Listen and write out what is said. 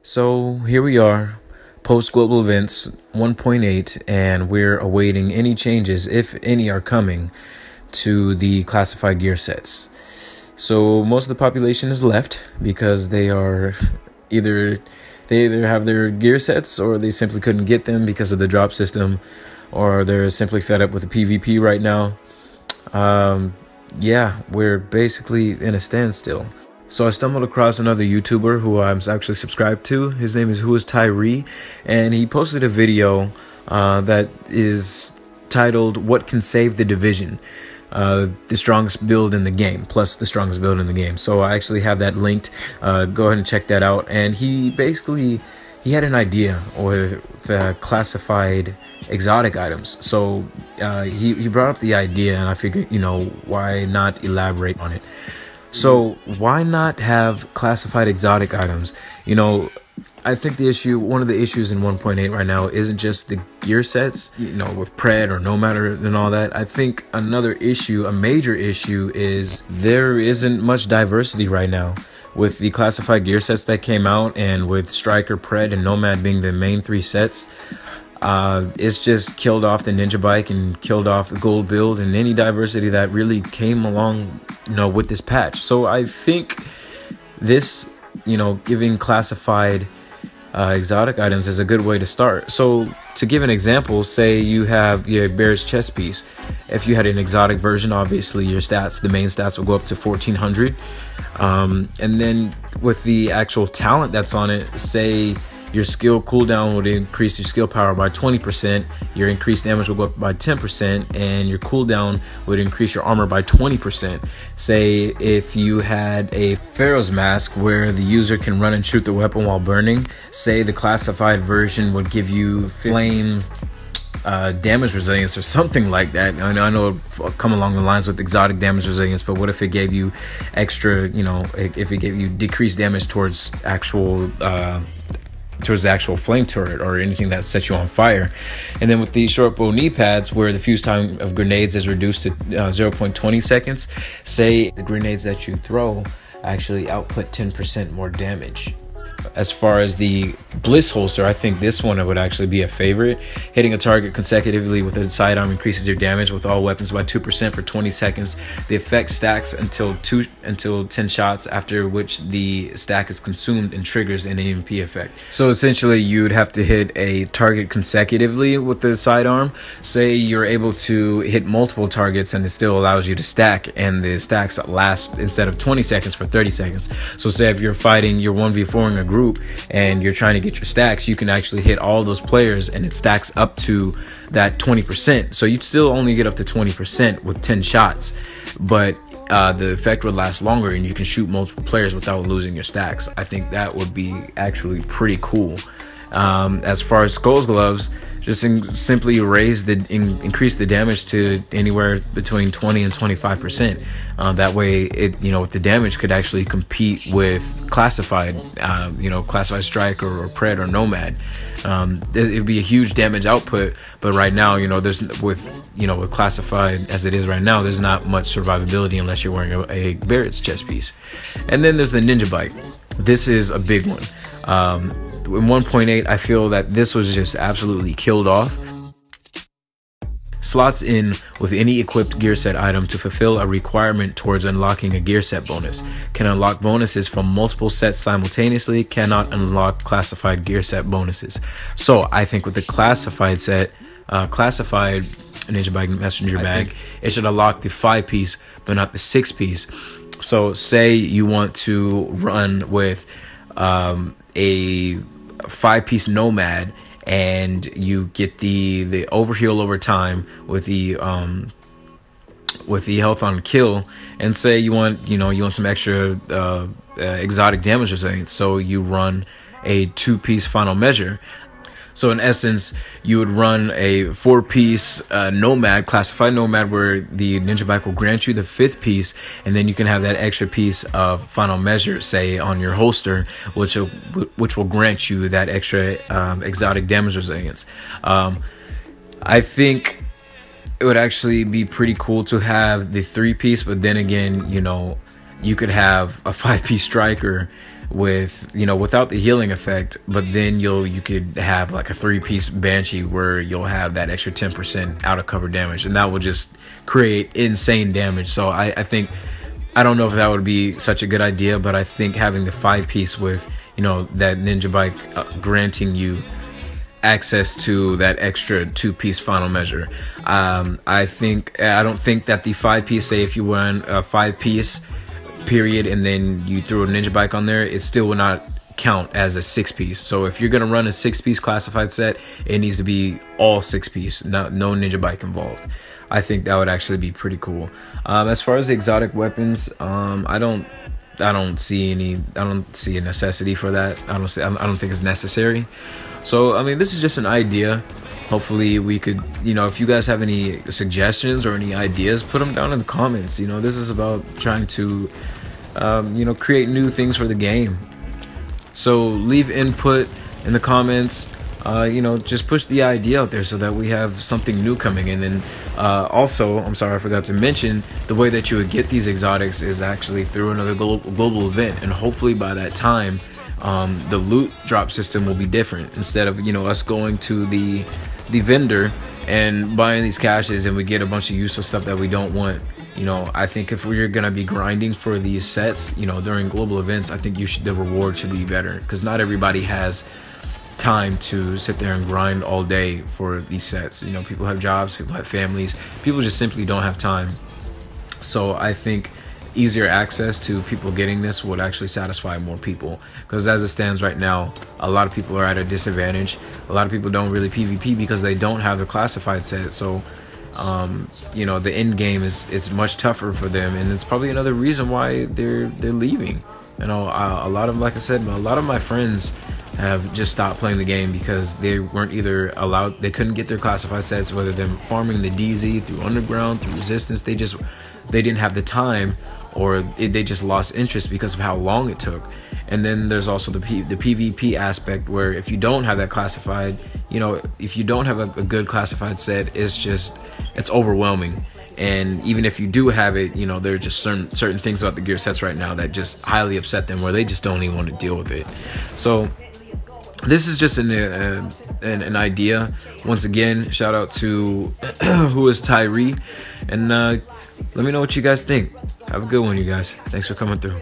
So here we are, post global events 1.8, and we're awaiting any changes, if any, are coming to the classified gear sets. So most of the population is left because they are either have their gear sets, or they simply couldn't get them because of the drop system, or they're simply fed up with the PvP right now. Yeah, we're basically in a standstill. So I stumbled across another YouTuber who I'm actually subscribed to. His name is Who Is Tyree, and he posted a video that is titled "What Can Save the Division?" The strongest build in the game, plus the strongest build in the game. So I actually have that linked. Go ahead and check that out. And he had an idea with classified exotic items. So he brought up the idea, and I figured, why not elaborate on it? So why not have classified exotic items? I think one of the issues in 1.8 right now isn't just the gear sets, with Pred or Nomad and all that. I think another issue, a major issue, is there isn't much diversity right now. With the classified gear sets that came out, and with Striker, Pred, and Nomad being the main three sets, it's just killed off the Ninja Bike and killed off the gold build and any diversity that really came along, with this patch. So I think this, giving classified exotic items is a good way to start. So to give an example, say you have your Barrett's chest piece. If you had an exotic version, obviously the main stats will go up to 1400. And then with the actual talent that's on it, say your skill cooldown would increase your skill power by 20%, your increased damage will go up by 10%, and your cooldown would increase your armor by 20%. Say if you had a Pharaoh's Mask where the user can run and shoot the weapon while burning, say the classified version would give you flame damage resilience or something like that. I know it'll come along the lines with exotic damage resilience, but what if it gave you extra, if it gave you decreased damage towards the actual flame turret or anything that sets you on fire? And then with the short bow knee pads, where the fuse time of grenades is reduced to 0.20 seconds, say the grenades that you throw actually output 10% more damage. As far as the Bliss holster, I think this one would actually be a favorite. Hitting a target consecutively with a sidearm increases your damage with all weapons by 2% for 20 seconds. The effect stacks until 10 shots, after which the stack is consumed and triggers an EMP effect. So essentially, you'd have to hit a target consecutively with the sidearm. Say you're able to hit multiple targets and it still allows you to stack, and the stacks last, instead of 20 seconds, for 30 seconds. So say if you're 1v4ing a group and you're trying to get your stacks, you can actually hit all those players and it stacks up to that 20%. So you'd still only get up to 20% with 10 shots, but the effect would last longer and you can shoot multiple players without losing your stacks. I think that would be actually pretty cool. As far as Skull's Gloves, just simply increase the damage to anywhere between 20 and 25%. That way, with the damage could actually compete with classified, classified Strike or Pred or Nomad. It'd be a huge damage output, but right now, with classified as it is right now, there's not much survivability unless you're wearing a Barrett's chest piece. And then there's the Ninja Bike. This is a big one. In 1.8, I feel that this was just absolutely killed off. Slots in with any equipped gear set item to fulfill a requirement towards unlocking a gear set bonus. Can unlock bonuses from multiple sets simultaneously. Cannot unlock classified gear set bonuses. So I think with the classified set, classified Ninja Bike Messenger Bag, it should unlock the 5-piece but not the 6-piece. So say you want to run with a 5-piece Nomad, and you get the overheal over time with the health on kill, and say you want some extra exotic damage resilience, so you run a 2-piece Final Measure. So in essence, you would run a 4-piece Nomad, classified Nomad, where the Ninja Bike will grant you the 5th piece, and then you can have that extra piece of Final Measure, say, on your holster, which will grant you that extra exotic damage resilience. I think it would actually be pretty cool to have the 3-piece, but then again, you could have a 5-piece striker with, you know, without the healing effect, but then you could have like a 3-piece Banshee where you'll have that extra 10% out of cover damage, and that will just create insane damage. So I think, I don't know if that would be such a good idea, but I think having the 5-piece with, you know, that Ninja Bike granting you access to that extra 2-piece final measure. I don't think that the 5-piece, say if you run a 5-piece period and then you threw a Ninja Bike on there, it still will not count as a 6-piece. So if you're gonna run a 6-piece classified set, it needs to be all 6-piece, no Ninja Bike involved. I think that would actually be pretty cool. As far as the exotic weapons, I don't see a necessity for that. I don't think it's necessary. So I mean, this is just an idea. Hopefully we could, you know, if you guys have any suggestions or any ideas, put them down in the comments. You know, this is about trying to you know, create new things for the game. So leave input in the comments. You know, just push the idea out there so that we have something new coming in. And also, I'm sorry, I forgot to mention, the way that you would get these exotics is actually through another global event, and hopefully by that time the loot drop system will be different. Instead of, you know, us going to the vendor and buying these caches and we get a bunch of useless stuff that we don't want, you know, I think if we're gonna be grinding for these sets, you know, during global events, I think the reward should be better, because not everybody has time to sit there and grind all day for these sets. You know, people have jobs, people have families, people just simply don't have time. So I think easier access to people getting this would actually satisfy more people, because as it stands right now, a lot of people are at a disadvantage. A lot of people don't really PvP because they don't have the classified set. So you know, the end game it's much tougher for them, and it's probably another reason why they're leaving. You know, a lot of, like I said, a lot of my friends have just stopped playing the game because they weren't either allowed, they couldn't get their classified sets, whether they're farming the DZ through underground, through resistance, they didn't have the time, or they just lost interest because of how long it took. And then there's also the PvP aspect, where if you don't have that classified, you know, if you don't have a good classified set, it's overwhelming. And even if you do have it, you know, there are just certain things about the gear sets right now that just highly upset them, where they just don't even want to deal with it. So this is just an idea. Once again, shout out to Who is Tyree, and let me know what you guys think. Have a good one, you guys. Thanks for coming through.